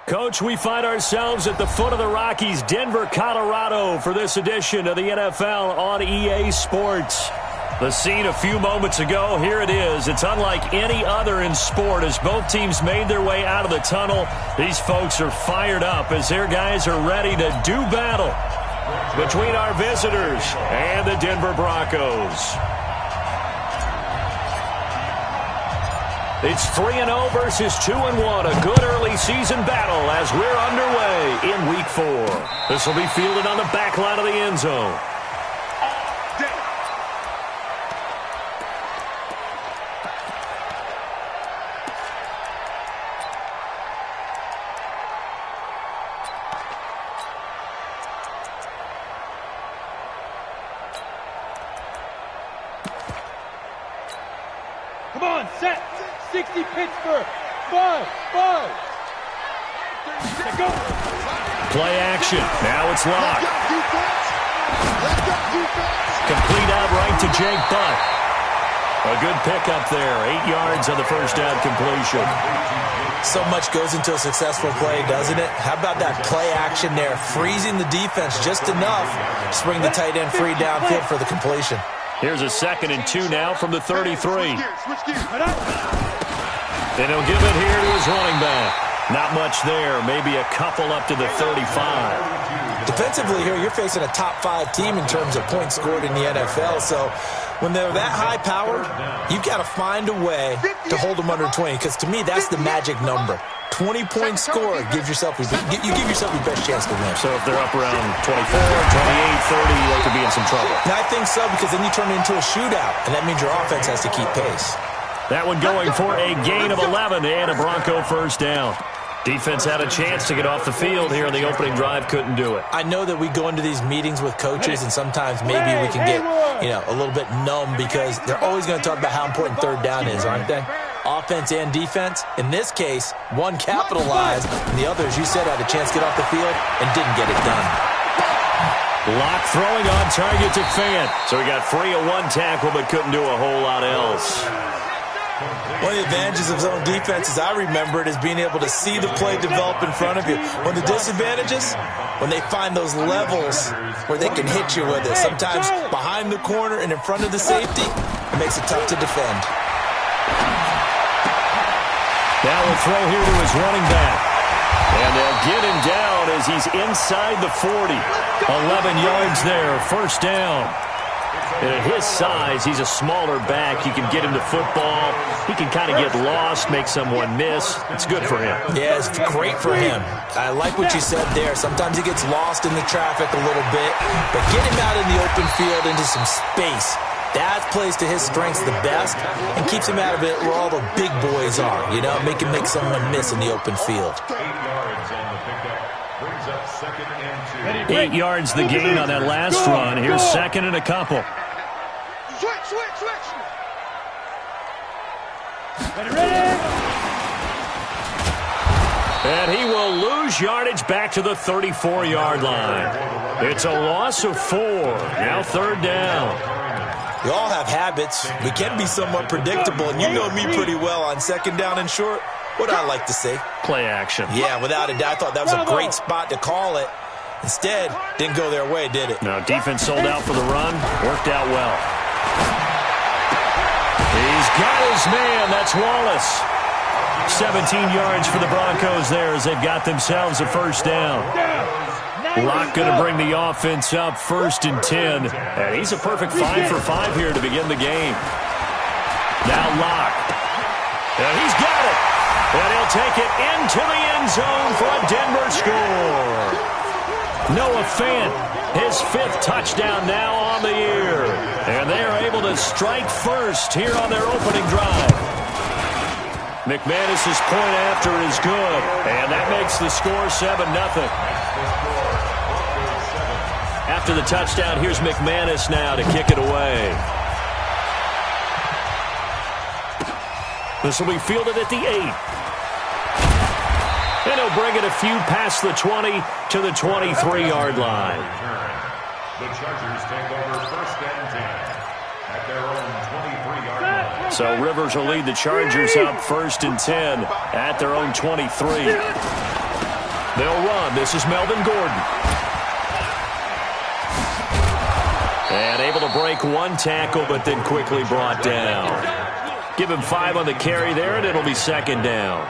Coach, we find ourselves at the foot of the Rockies, Denver, Colorado, for this edition of the NFL on EA Sports. The scene a few moments ago, here it is. It's unlike any other in sport as both teams made their way out of the tunnel. These folks are fired up as their guys are ready to do battle between our visitors and the Denver Broncos. It's 3-0 versus 2-1, a good early season battle as we're underway in Week 4. This will be fielded on the back line of the end zone. Come on, set. 60 Pittsburgh. 5. Go. Play action. Now it's locked. Complete out right to Jake Butt. A good pickup there. 8 yards on the first down completion. So much goes into a successful play, doesn't it? How about that play action there? Freezing the defense just enough to bring the tight end free downfield for the completion. Here's a 2nd and 2 now from the 33. And he'll give it here to his running back. Not much there. Maybe a couple up to the 35. Defensively here, you're facing a top 5 team in terms of points scored in the NFL. So when they're that high powered, you've got to find a way to hold them under 20. Because to me, that's the magic number. 20-point score gives yourself you give yourself your best chance to win. So if they're up around 24, 28, 30, they could be in some trouble. And I think so, because then you turn it into a shootout, and that means your offense has to keep pace. That one going for a gain of 11 and a Bronco first down. Defense had a chance to get off the field here in the opening drive, couldn't do it. I know that we go into these meetings with coaches, and sometimes maybe we can get, a little bit numb because they're always going to talk about how important third down is, aren't they? Offense and defense. In this case, one capitalized, and the other, as you said, had a chance to get off the field and didn't get it done. Lock throwing on target to Fant. So he got free of one tackle but couldn't do a whole lot else. One of the advantages of zone defense, as I remember it, is being able to see the play develop in front of you. One of the disadvantages, when they find those levels where they can hit you with it. Sometimes behind the corner and in front of the safety, it makes it tough to defend. Now we'll throw here to his running back. And they'll get him down as he's inside the 40. 11 yards there, first down. And at his size, he's a smaller back. You can get him the football. He can kind of get lost, make someone miss. It's good for him. Yeah, it's great for him. I like what you said there. Sometimes he gets lost in the traffic a little bit. But get him out in the open field into some space. That plays to his strengths the best and keeps him out of it where all the big boys are. Make him make someone miss in the open field. 8 yards the gain on that last run. Here's 2nd and a couple. Switch. And he will lose yardage back to the 34-yard line. It's a loss of 4. Now 3rd down. We all have habits. We can be somewhat predictable, and you know me pretty well on 2nd down and short. What I like to say? Play action. Yeah, without a doubt. I thought that was a great spot to call it. Instead, didn't go their way, did it? No, defense sold out for the run. Worked out well. He's got his man. That's Wallace. 17 yards for the Broncos there as they've got themselves a first down. Locke going to bring the offense up 1st and 10. And he's a perfect 5 for 5 here to begin the game. Now Locke. And he's got it. And he'll take it into the end zone for a Denver score. Noah Fant, his 5th touchdown now on the year. And they are able to strike first here on their opening drive. McManus's point after is good. And that makes the score 7-0. After the touchdown, here's McManus now to kick it away. This will be fielded at the 8. And he'll bring it a few past the 20 to the 23-yard line. The Chargers take over 1st and 10 at their own 23-yard line. So Rivers will lead the Chargers up 1st and 10 at their own 23. They'll run. This is Melvin Gordon. And able to break one tackle, but then quickly brought down. Give him 5 on the carry there, and it'll be second down.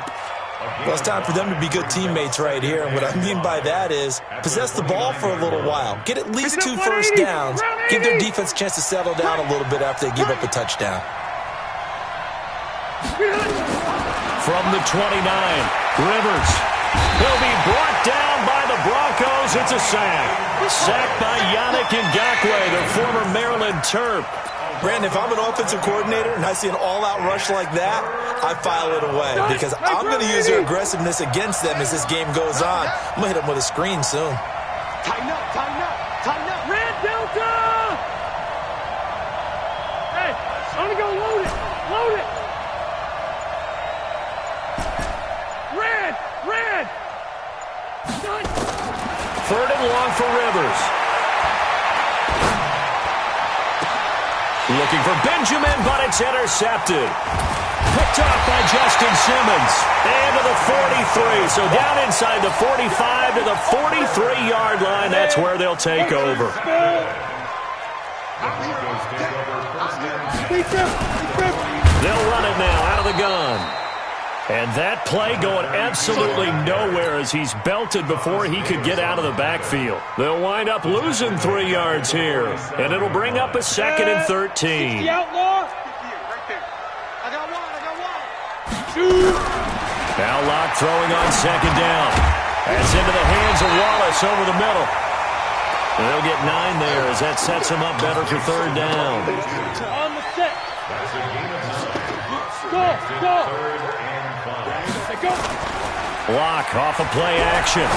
Well, it's time for them to be good teammates right here. And what I mean by that is possess the ball for a little while. Get at least 2 first downs. Give their defense a chance to settle down a little bit after they give up a touchdown. From the 29, Rivers. He'll be brought down by the Broncos. It's a sack. Sacked by Yannick Ngakoue, the former Maryland Terp. Brandon, if I'm an offensive coordinator and I see an all-out rush like that, I file it away because I'm going to use their aggressiveness against them as this game goes on. I'm going to hit them with a screen soon. Tighten up, tighten up, tighten up. Red Delta! Hey, I'm going to go load it. Load it. Red, red. Third and long for Rivers. Looking for Benjamin, but it's intercepted. Picked up by Justin Simmons. And to the 43. So down inside the 45 to the 43-yard line. That's where they'll take over. They'll run it now out of the gun. And that play going absolutely nowhere as he's belted before he could get out of the backfield. They'll wind up losing 3 yards here. And it'll bring up a 2nd and 13. The outlaw. I got one. Now Locke throwing on 2nd down. That's into the hands of Wallace over the middle. And they'll get 9 there as that sets him up better for 3rd down. On the set. Go. Locke off of play action.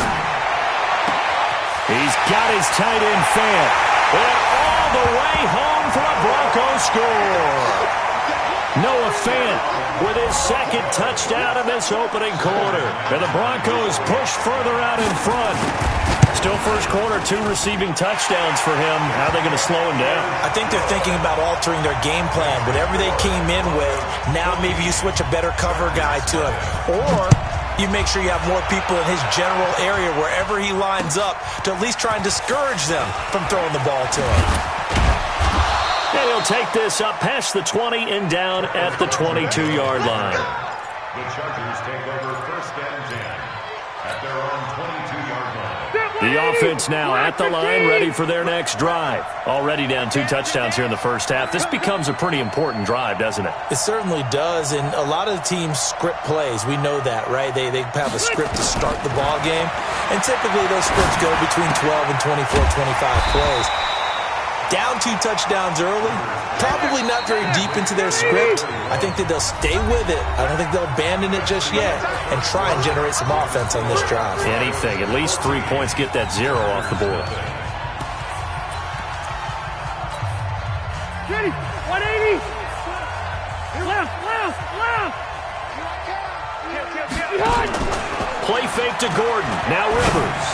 He's got his tight end Fant. And all the way home for a Broncos score. Noah Fant with his 2nd touchdown in this opening quarter. And the Broncos push further out in front. Still first quarter, 2 receiving touchdowns for him. How are they going to slow him down? I think they're thinking about altering their game plan. Whatever they came in with, now maybe you switch a better cover guy to him. Or you make sure you have more people in his general area wherever he lines up to at least try and discourage them from throwing the ball to him. And he'll take this up past the 20 and down at the 22-yard line. The Chargers take over 1st and 10 at their own 22-yard line. The offense now at the line, ready for their next drive. Already down 2 touchdowns here in the first half. This becomes a pretty important drive, doesn't it? It certainly does, and a lot of the teams script plays. We know that, right? They have a script to start the ball game, and typically those scripts go between 12 and 24, 25 plays. Down 2 touchdowns early, probably not very deep into their script. I think that they'll stay with it. I don't think they'll abandon it just yet and try and generate some offense on this drive. Anything, at least 3 points, get that 0 off the board. Ready, 180. Left. Play fake to Gordon. Now Rivers.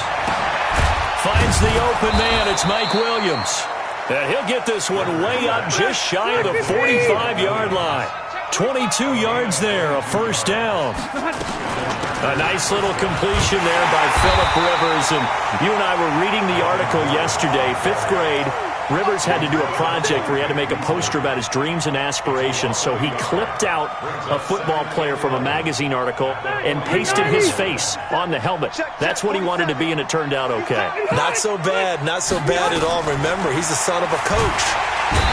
Finds the open man. It's Mike Williams. And he'll get this one way up just shy of the 45-yard line. 22 yards there, a 1st down. A nice little completion there by Phillip Rivers. And you and I were reading the article yesterday, 5th grade. Rivers had to do a project where he had to make a poster about his dreams and aspirations, so he clipped out a football player from a magazine article and pasted his face on the helmet. That's what he wanted to be, and it turned out okay. Not so bad at all. Remember, he's the son of a coach.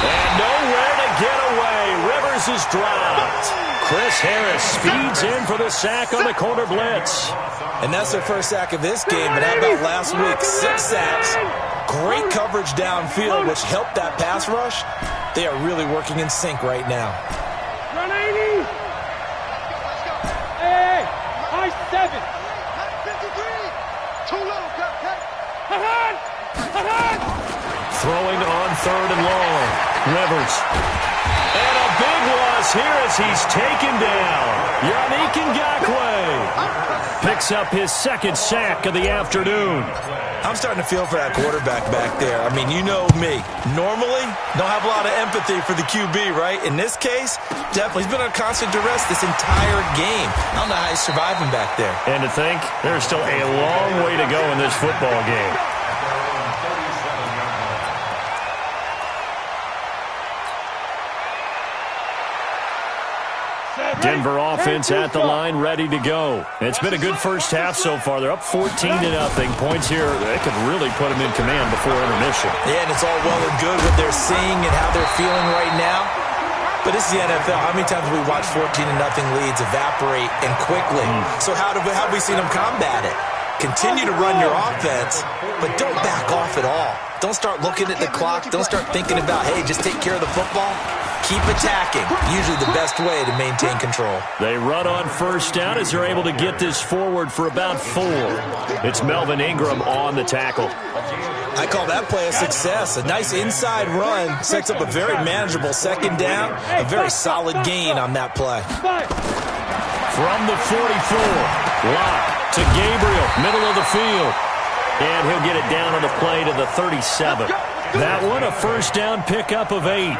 And nowhere to get away. Rivers is dropped. Chris Harris speeds in for the sack on the corner blitz. And that's their first sack of this game, but how about last week? 6 sacks. Great coverage downfield, which helped that pass rush. They are really working in sync right now. Run 80. Hey, high 7. 53. Too low. Throwing on 3rd and long. Rivers. And a big loss here as he's taken down. Yannick Ngakoue. picks up his second sack of the afternoon. I'm starting to feel for that quarterback back there. I mean, you know me. Normally, don't have a lot of empathy for the QB, right? In this case, definitely. He's been on constant duress this entire game. I don't know how he's surviving back there. And to think, there's still a long way to go in this football game. Denver offense at the line, ready to go. It's been a good first half so far. They're up 14-0. Points here, they could really put them in command before intermission. Yeah, and it's all well and good what they're seeing and how they're feeling right now. But this is the NFL. How many times have we watched 14-0 leads evaporate and quickly? So how have we seen them combat it? Continue to run your offense, but don't back off at all. Don't start looking at the clock. Don't start thinking about, hey, just take care of the football. Keep attacking. Usually the best way to maintain control. They run on first down as they're able to get this forward for about 4. It's Melvin Ingram on the tackle. I call that play a success. A nice inside run sets up a very manageable second down. A very solid gain on that play. From the 44, Locke to Gabriel, middle of the field. And he'll get it down on the play to the 37. That one, a first down pickup of 8.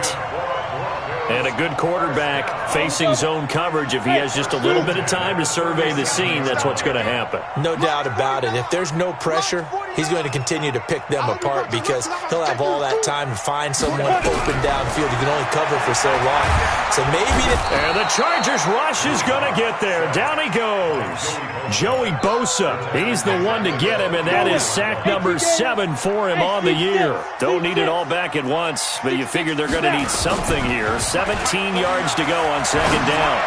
And a good quarterback facing zone coverage. If he has just a little bit of time to survey the scene, that's what's going to happen. No doubt about it. If there's no pressure, he's going to continue to pick them apart because he'll have all that time to find someone open downfield. He can only cover for so long. So maybe... And the Chargers rush is going to get there. Down he goes. Joey Bosa. He's the one to get him, and that is sack number 7 for him on the year. Don't need it all back at once, but you figure they're going to need something here. 17 yards to go on second down.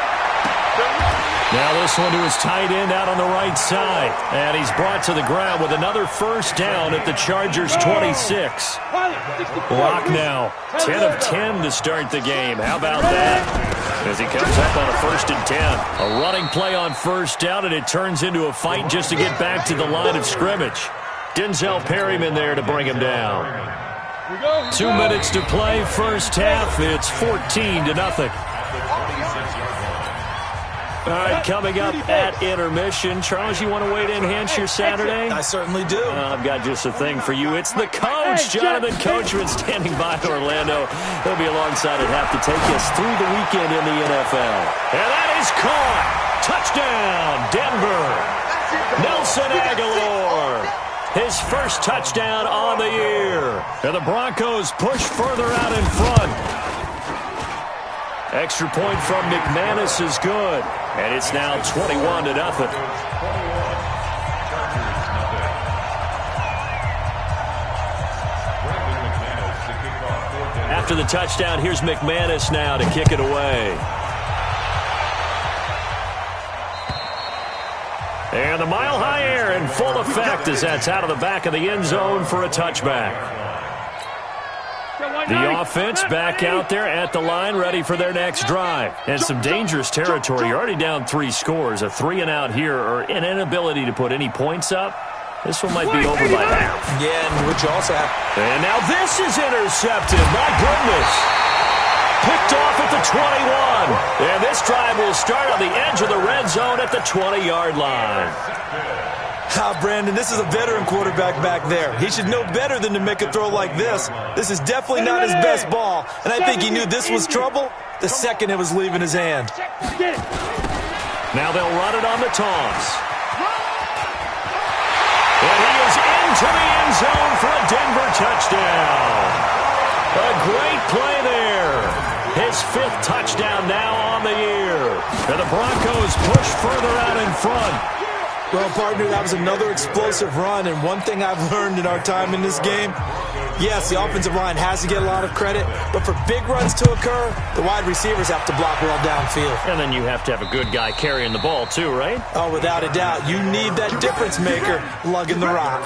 Now this one to his tight end out on the right side. And he's brought to the ground with another first down at the Chargers' 26. Locke now, 10 of 10 to start the game. How about that? As he comes up on a 1st and 10. A running play on first down, and it turns into a fight just to get back to the line of scrimmage. Denzel Perryman there to bring him down. 2 minutes to play, first half. It's 14-0. All right, coming up at intermission. Charles, you want to wait to enhance your Saturday? I certainly do. I've got just a thing for you. It's the coach, Jonathan Coachman, standing by in Orlando. He'll be alongside at half to take us through the weekend in the NFL. And that is caught. Touchdown, Denver. Nelson Aguilar. His first touchdown on the year. And the Broncos push further out in front. Extra point from McManus is good. And it's now 21-0. After the touchdown, here's McManus now to kick it away. And the mile-high air in full effect as that's out of the back of the end zone for a touchback. The offense back out there at the line, ready for their next drive. And some dangerous territory. You're already down 3 scores. A 3-and-out here, or an inability to put any points up. This one might be over by half. Yeah, and which also have... And now this is intercepted. My goodness. Picked off at the 21. And this drive will start on the edge of the red zone at the 20-yard line. Brandon, this is a veteran quarterback back there. He should know better than to make a throw like this. This is definitely not his best ball, and I think he knew this was trouble the second it was leaving his hand. Now they'll run it on the toss. And he is into the end zone for a Denver touchdown. A great play there. His 5th touchdown now on the year. And the Broncos push further out in front. Well, partner, that was another explosive run, and one thing I've learned in our time in this game, yes, the offensive line has to get a lot of credit, but for big runs to occur, the wide receivers have to block well downfield. And then you have to have a good guy carrying the ball too, right? Oh, without a doubt. You need that difference maker lugging the rock.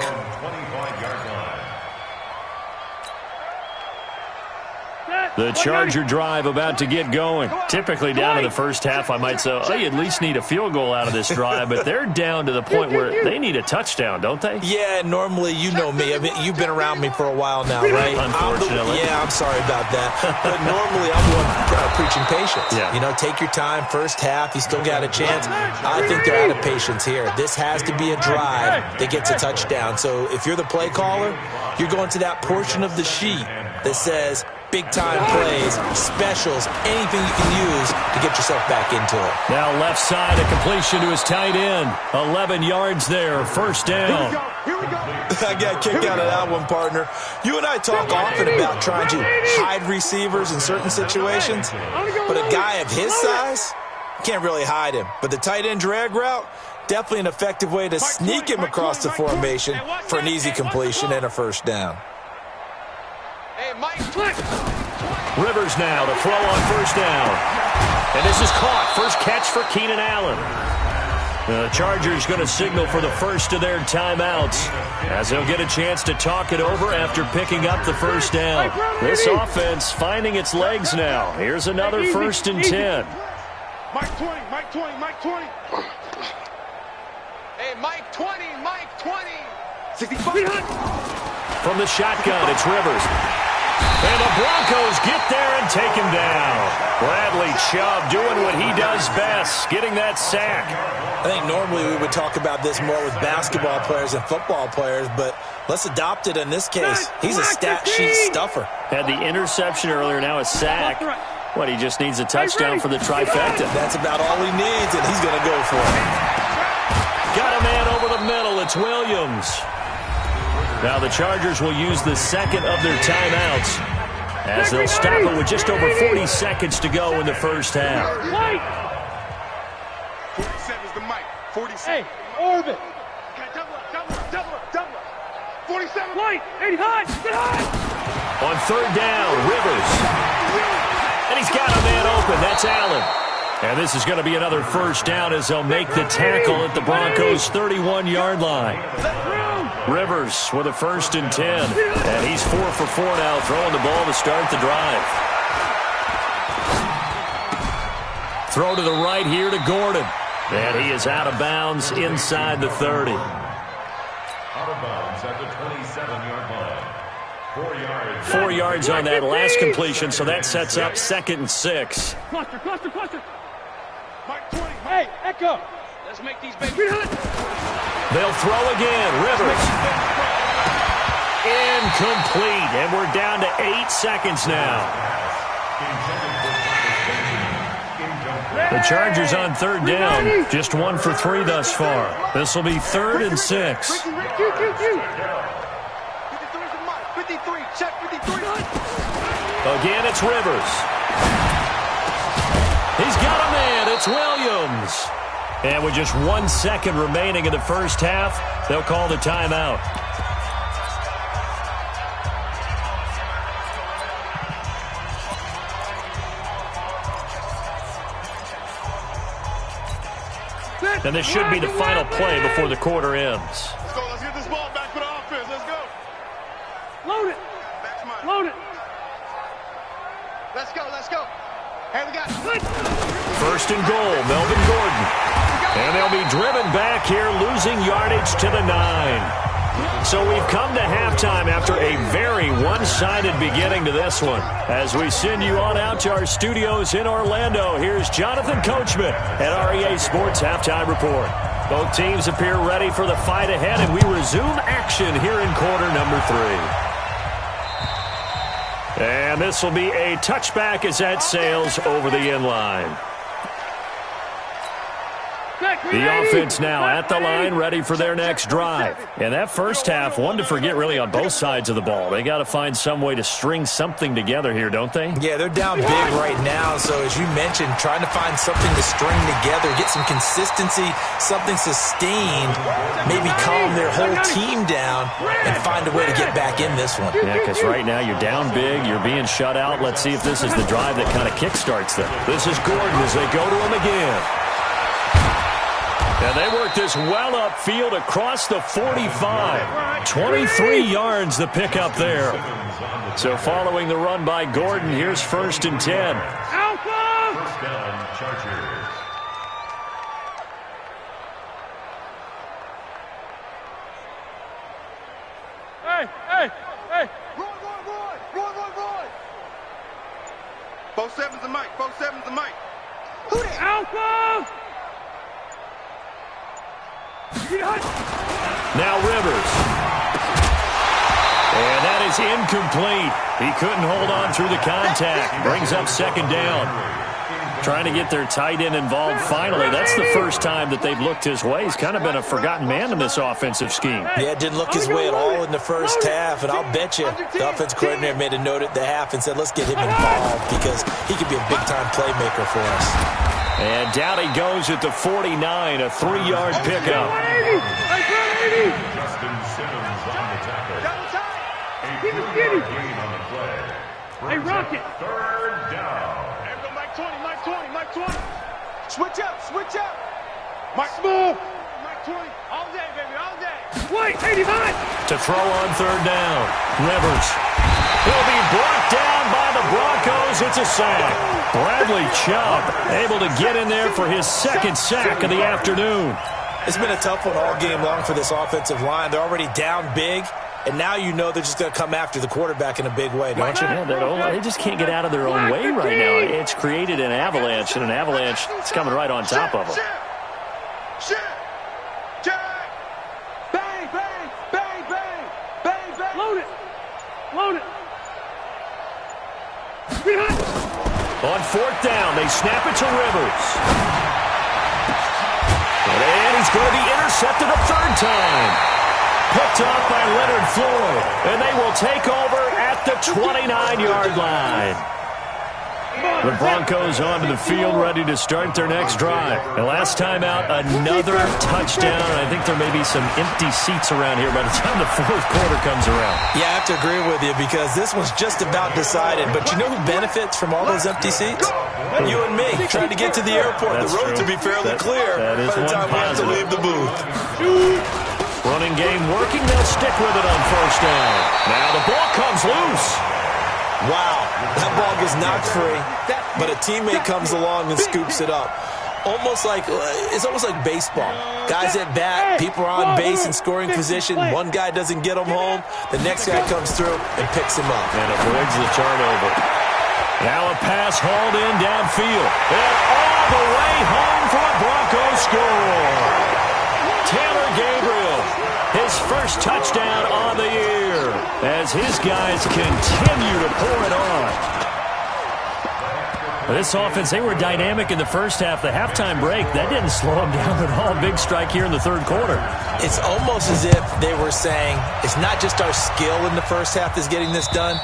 The Charger drive about to get going. Typically down to the first half, I might say, oh, you at least need a field goal out of this drive, but they're down to the point where they need a touchdown, don't they? Yeah, normally, you know me. I mean, you've been around me for a while now, right? Unfortunately. I'm sorry about that. But normally, I'm the one preaching patience. Yeah. You know, take your time, first half, you still got a chance. I think they're out of patience here. This has to be a drive that gets a touchdown. So if you're the play caller, you're going to that portion of the sheet that says big-time plays, specials, anything you can use to get yourself back into it. Now left side, a completion to his tight end. 11 yards there, first down. Here we go. I got kicked out of that one, partner. You and I talk often about trying to hide receivers in certain situations, but a guy of his size, can't really hide him. But the tight end drag route, definitely an effective way to sneak him across the formation for an easy completion and a first down. Rivers now to throw on first down. And this is caught. First catch for Keenan Allen. The Chargers going to signal for the first of their timeouts as they'll get a chance to talk it over after picking up the first down. This offense finding its legs now. Here's another first and 10. Mike 20, Mike 20, Mike 20. Hey, Mike 20, Mike 20. 65. From the shotgun, it's Rivers. And the Broncos get there and take him down. Bradley Chubb doing what he does best, getting that sack. I think normally we would talk about this more with basketball players and football players, but let's adopt it in this case. He's a stat sheet stuffer. Had the interception earlier, now a sack. What, he just needs a touchdown for the trifecta. That's about all he needs, and he's going to go for it. Got a man over the middle. It's Williams. Now the Chargers will use the second of their timeouts as they'll stop it with just over 40 seconds to go in the first half. 47's the mic. 47. Hey, orbit. Double up. 47. Light. 80 high. Get high. On third down, Rivers. And he's got a man open. That's Allen. And this is going to be another first down as they'll make the tackle at the Broncos' 31-yard line. Rivers with a first and 10. And he's 4 for 4 now, throwing the ball to start the drive. Throw to the right here to Gordon. And he is out of bounds inside the 30. Out of bounds at the 27-yard line. 4 yards. 4 yards on that last completion, so that sets up 2nd and 6. Cluster. Mike 20. Hey, Echo. Let's make these babies. They'll throw again. Rivers. Incomplete. And we're down to 8 seconds now. The Chargers on third down. Just 1 for 3 thus far. This will be 3rd and 6. 53's the mic. 53. Check 53. Again, it's Rivers. He's got a man. It's Williams. And with just 1 second remaining in the first half, they'll call the timeout. And this should be the final play before the quarter ends. Let's go. Let's get this ball back for the offense. Let's go. Load it. That's mine. Load it. Let's go. Hey, we got it. First and goal, Melvin Gordon. And they'll be driven back here, losing yardage to the 9. So we've come to halftime after a very one-sided beginning to this one. As we send you on out to our studios in Orlando, here's Jonathan Coachman at REA Sports Halftime Report. Both teams appear ready for the fight ahead, and we resume action here in quarter number 3. And this will be a touchback as that sails over the end line. The offense now at the line, ready for their next drive. And that first half, one to forget really on both sides of the ball. They got to find some way to string something together here, don't they? Yeah, they're down big right now. So as you mentioned, trying to find something to string together, get some consistency, something sustained, maybe calm their whole team down and find a way to get back in this one. Yeah, because right now you're down big, you're being shut out. Let's see if this is the drive that kind of kickstarts them. This is Gordon as they go to him again. And they work this well upfield across the 45. 23 yards the pickup there. So following the run by Gordon, here's 1st and 10. First down, Chargers. Hey! Roy! 4-7's the mic. 4-7's the mic. Who the Alpha? Now Rivers. And that is incomplete. He couldn't hold on through the contact. Brings up 2nd down. Trying to get their tight end involved finally. That's the first time that they've looked his way. He's kind of been a forgotten man in this offensive scheme. Yeah, it didn't look his way at all in the first half, and I'll bet you the offense coordinator made a note at the half and said, let's get him involved because he could be a big-time playmaker for us. And down he goes at the 49, a 3-yard pickup. Justin Simmons on the tackle. Keep it skinny. Gain on the play. Hey, Rocket. 3rd down. Mike 20. Switch up. Mike smooth. Mike 20. All day, baby, all day. Wait, 85. To throw on 3rd down. Rivers. He'll be brought down by the Broncos. It's a sack. Bradley Chubb able to get in there for his 2nd sack of the afternoon. It's been a tough one all game long for this offensive line. They're already down big. And now you know they're just going to come after the quarterback in a big way, don't you? Yeah, they just can't get out of their own way right now. It's created an avalanche, and an avalanche is coming right on top of them. Bang! Load it! On 4th down, they snap it to Rivers. And he's going to be intercepted a 3rd time. Picked off by Leonard Floyd. And they will take over at the 29-yard line. The Broncos onto the field, ready to start their next drive. And last time out, another touchdown. I think there may be some empty seats around here by the time the 4th quarter comes around. Yeah, I have to agree with you because this one's just about decided. But you know who benefits from all those empty seats? You and me, trying to get to the airport. That's the road true. to be fairly clear by the time we have to leave the booth. Running game working. They'll stick with it on 1st down. Now the ball comes loose. Wow, that ball gets knocked free, but a teammate comes along and scoops it up. It's almost like baseball. Guys at bat, people are on base in scoring position. One guy doesn't get him home. The next guy comes through and picks him up. And avoids the turnover. Now a pass hauled in downfield. And all the way home for a Broncos score. Taylor Gabriel, his first touchdown on the year as his guys continue to pour it on. This offense, they were dynamic in the first half. The halftime break, that didn't slow them down at all. Big strike here in the 3rd quarter. It's almost as if they were saying, it's not just our skill in the first half that's getting this done,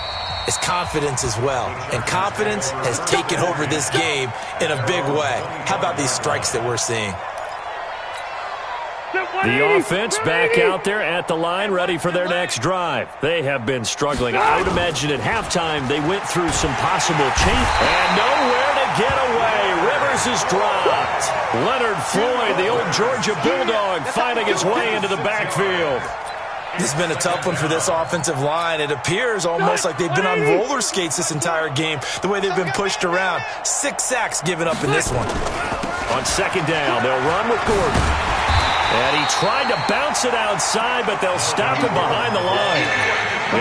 it's confidence as well. And confidence has taken over this game in a big way. How about these strikes that we're seeing? The offense back out there at the line, ready for their next drive. They have been struggling. I would imagine at halftime they went through some possible change. And nowhere to get away. Rivers is dropped. Leonard Floyd, the old Georgia Bulldog, finding his way into the backfield. This has been a tough one for this offensive line. It appears almost like they've been on roller skates this entire game, the way they've been pushed around. 6 sacks given up in this one. On 2nd down, they'll run with Gordon. And he tried to bounce it outside, but they'll stop him behind the line.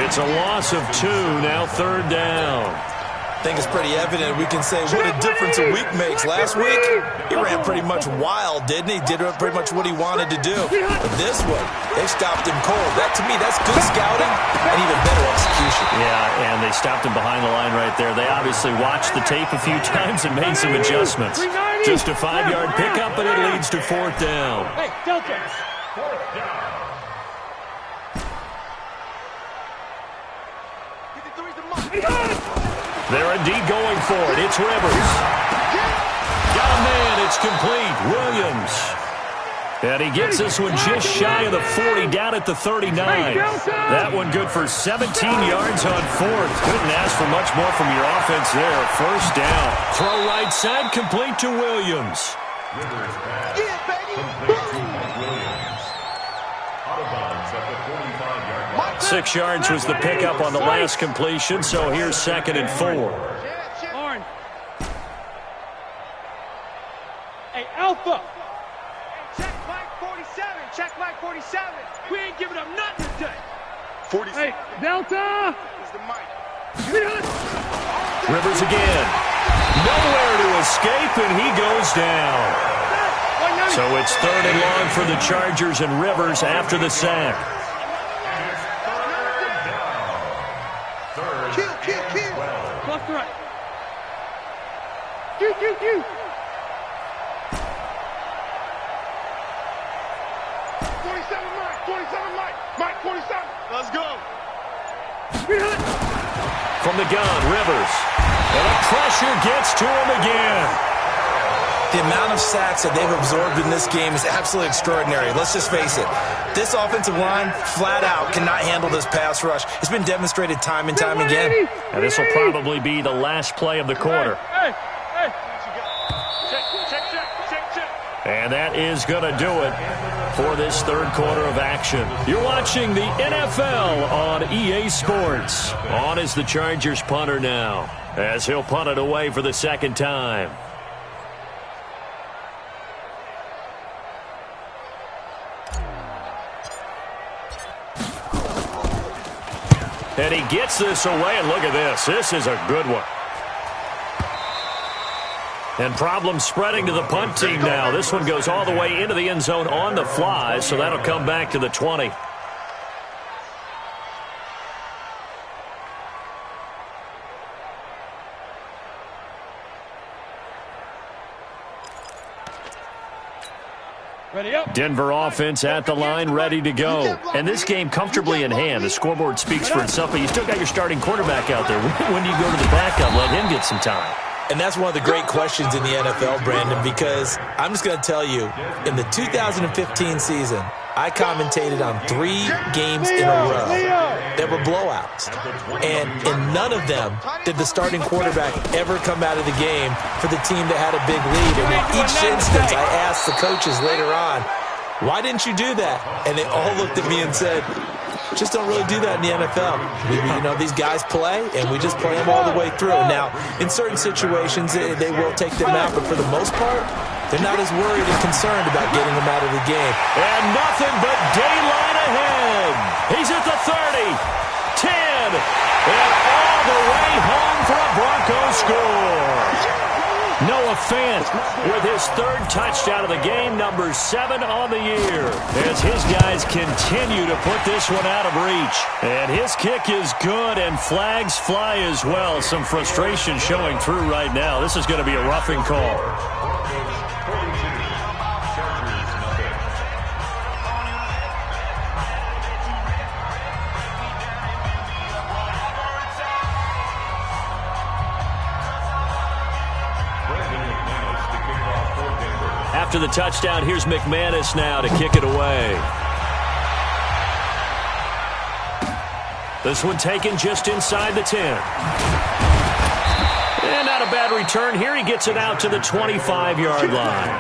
It's a loss of 2, now 3rd down. I think it's pretty evident. We can say what a difference a week makes. Last week, he ran pretty much wild, didn't he? Did pretty much what he wanted to do. But this one, they stopped him cold. That, to me, that's good scouting and even better execution. Yeah, and they stopped him behind the line right there. They obviously watched the tape a few times and made some adjustments. Just a 5-yard pickup, but it leads to 4th down. Hey, Delta. 4th down. They're indeed going for it. It's Rivers. Got a man. It's complete. Williams. And he gets this one just shy of the 40, down at the 39. That one good for 17 yards on 4th. Couldn't ask for much more from your offense there. 1st down. Throw right side, complete to Williams. Rivers pass. out of bounds at the 45-yard line. 6 yards was the pickup on the last completion, so here's 2nd and 4. Hey, Alpha. Check Mike 47. Check Mike 47. We ain't giving up nothing today. 47. Hey, Delta. Is the mic. Rivers again. Nowhere to escape, and he goes down. So it's 3rd and long for the Chargers and Rivers after the sack. Kill. Left to right. Q. 47 Mike 47. Let's go. From the gun, Rivers. And the pressure gets to him again. The amount of sacks that they've absorbed in this game is absolutely extraordinary. Let's just face it. This offensive line, flat out, cannot handle this pass rush. It's been demonstrated time and time again. And this will probably be the last play of the quarter. Hey. Check. And that is going to do it for this 3rd quarter of action. You're watching the NFL on EA Sports. On is the Chargers punter now, as he'll punt it away for the 2nd time. And he gets this away, and look at this. This is a good one. And problems spreading to the punt team now. This one goes all the way into the end zone on the fly, so that'll come back to the 20. Ready up. Denver offense at the line, ready to go. And this game comfortably in hand. The scoreboard speaks for itself, but you still got your starting quarterback out there. When do you go to the backup? Let him get some time. And that's one of the great questions in the NFL, Brandon, because I'm just going to tell you, in the 2015 season, I commentated on 3 games in a row that were blowouts. And in none of them did the starting quarterback ever come out of the game for the team that had a big lead. And in each instance, I asked the coaches later on, why didn't you do that? And they all looked at me and said, just don't really do that in the NFL. These guys play, and we just play them all the way through. Now, in certain situations, they will take them out, but for the most part, they're not as worried and concerned about getting them out of the game. And nothing but daylight ahead. He's at the 30, 10, and all the way home for a Broncos score. Noah Fant with his 3rd touchdown of the game, number 7 on the year, as his guys continue to put this one out of reach. And his kick is good, and flags fly as well. Some frustration showing through right now. This is going to be a roughing call. After the touchdown, here's McManus now to kick it away. This one taken just inside the 10. And not a bad return here. He gets it out to the 25-yard line.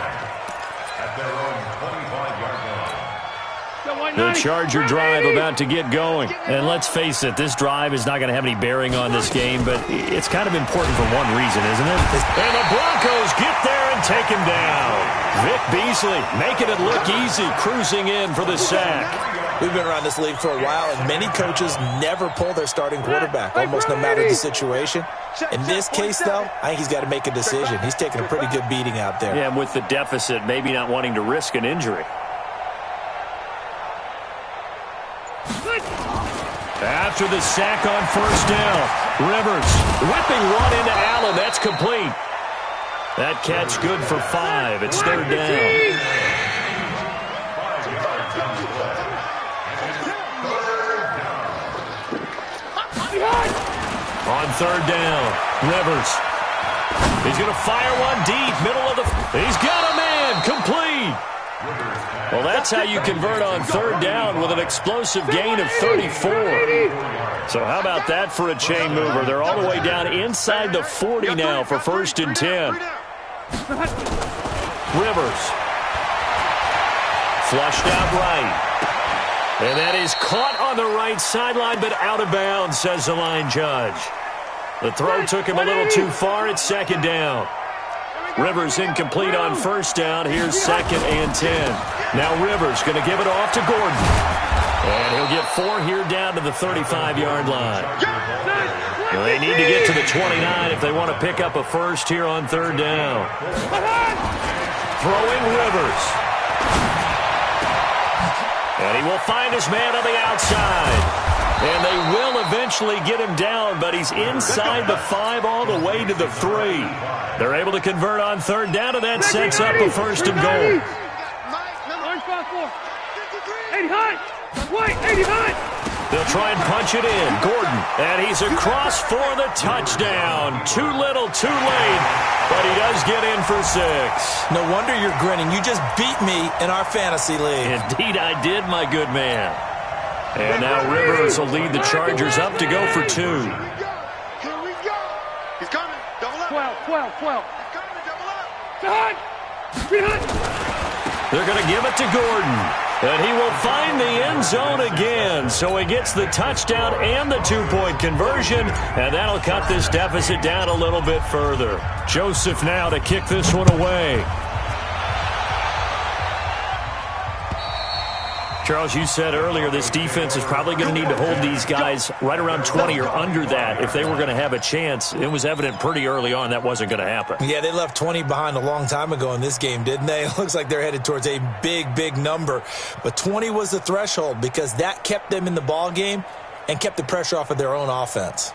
At their own 25-yard line. The Charger drive about to get going. And let's face it, this drive is not going to have any bearing on this game, but it's kind of important for one reason, isn't it? And the Broncos get there and take him down. Vic Beasley making it look easy, cruising in for the sack. We've been around this league for a while, and many coaches never pull their starting quarterback, almost no matter the situation. In this case, though, I think he's got to make a decision. He's taking a pretty good beating out there. Yeah, and with the deficit, maybe not wanting to risk an injury. After the sack on 1st down, Rivers whipping one into Allen. That's complete. That catch good for 5. It's 3rd down. On 3rd down, Rivers. He's going to fire one deep, middle of the... He's got a man, complete. Well, that's how you convert on 3rd down with an explosive gain of 34. So how about that for a chain mover? They're all the way down inside the 40 now for 1st and 10. Rivers. Flushed out right. And that is caught on the right sideline, but out of bounds, says the line judge. The throw took him a little too far. It's second down. Rivers incomplete on first down. Here's 2nd and 10. Now Rivers going to give it off to Gordon. And he'll get 4 here down to the 35-yard line. They need to get to the 29 if they want to pick up a first here on 3rd down. Throwing Rivers. And he will find his man on the outside. And they will eventually get him down, but he's inside the 5 all the way to the 3. They're able to convert on 3rd down, and that sets up a 1st and goal. 89. They'll try and punch it in. Gordon, and he's across for the touchdown. Too little, too late, but he does get in for 6. No wonder you're grinning. You just beat me in our fantasy league. Indeed, I did, my good man. And now Rivers will lead the Chargers up to go for 2. Here we go. He's coming. Double up. 12. He's coming. Double up. Behind. They're going to give it to Gordon. And he will find the end zone again. So he gets the touchdown and the 2-point conversion. And that'll cut this deficit down a little bit further. Joseph now to kick this one away. Charles, you said earlier this defense is probably going to need to hold these guys right around 20 or under that if they were going to have a chance. It was evident pretty early on that wasn't going to happen. Yeah, they left 20 behind a long time ago in this game, didn't they? It looks like they're headed towards a big, big number. But 20 was the threshold because that kept them in the ball game and kept the pressure off of their own offense.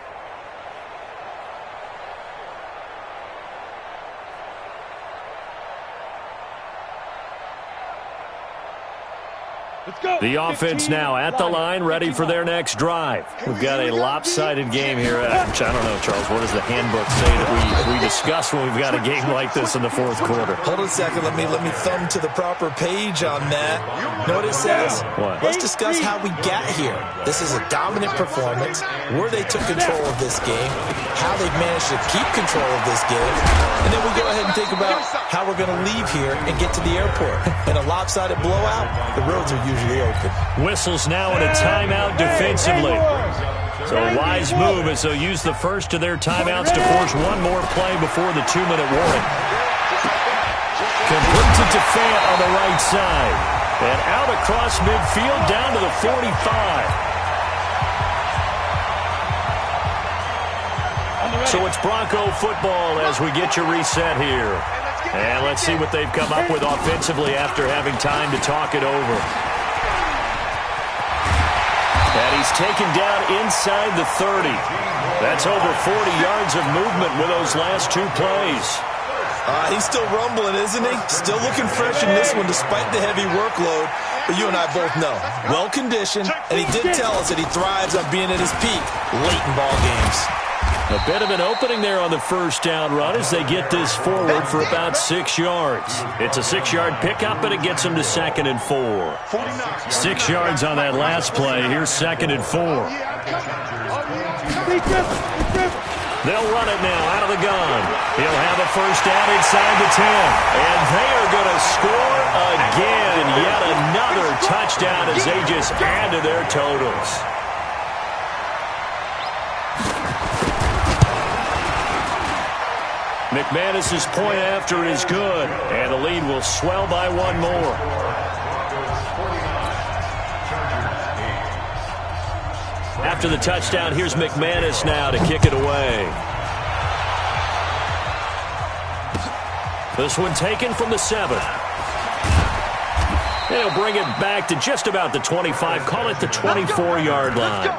The offense now at the line, ready for their next drive. We've got a lopsided game here. Which I don't know, Charles, what does the handbook say that we discuss when we've got a game like this in the 4th quarter? Hold on a second. Let me thumb to the proper page on that. Know what it says? What? Let's discuss how we got here. This is a dominant performance, where they took control of this game, how they've managed to keep control of this game, and then we go ahead and think about how we're going to leave here and get to the airport. In a lopsided blowout, the roads are usually open. Whistles now in a timeout defensively. So a wise move as they'll use the first of their timeouts to force one more play before the 2-minute warning. Completes it to Fant on the right side. And out across midfield down to the 45. So it's Bronco football as we get you reset here. And let's see what they've come up with offensively after having time to talk it over. And he's taken down inside the 30. That's over 40 yards of movement with those last 2 plays. He's still rumbling, isn't he? Still looking fresh in this one despite the heavy workload. But you and I both know, well-conditioned, and he did tell us that he thrives on being at his peak late in ball games. A bit of an opening there on the first down run as they get this forward for about 6 yards. It's a 6-yard pickup, and it gets them to 2nd and 4. 6 yards on that last play. Here's 2nd and 4. They'll run it now out of the gun. He'll have a first down inside the 10. And they are going to score again. Yet another touchdown as they just add to their totals. McManus's point after is good, and the lead will swell by 1 more. After the touchdown, here's McManus now to kick it away. This one taken from the 7. They'll bring it back to just about the 25, call it the 24-yard line.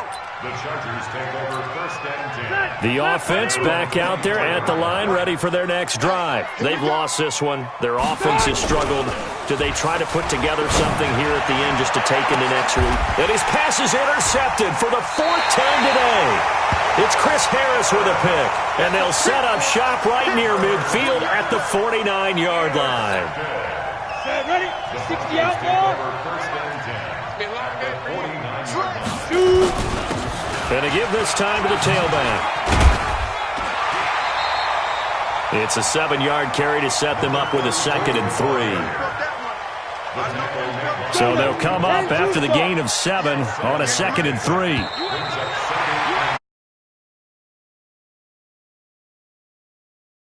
The Chargers take over 1st and 10. The offense back out there at the line, ready for their next drive. They've lost this one. Their offense has struggled. Do they try to put together something here at the end just to take into next week? And his pass is intercepted for the 4th time today. It's Chris Harris with a pick. And they'll set up shop right near midfield at the 49-yard line. Ready? 60 out ball. And to give this time to the tailback. It's a 7-yard carry to set them up with a 2nd and 3. So they'll come up after the gain of 7 on a 2nd and 3.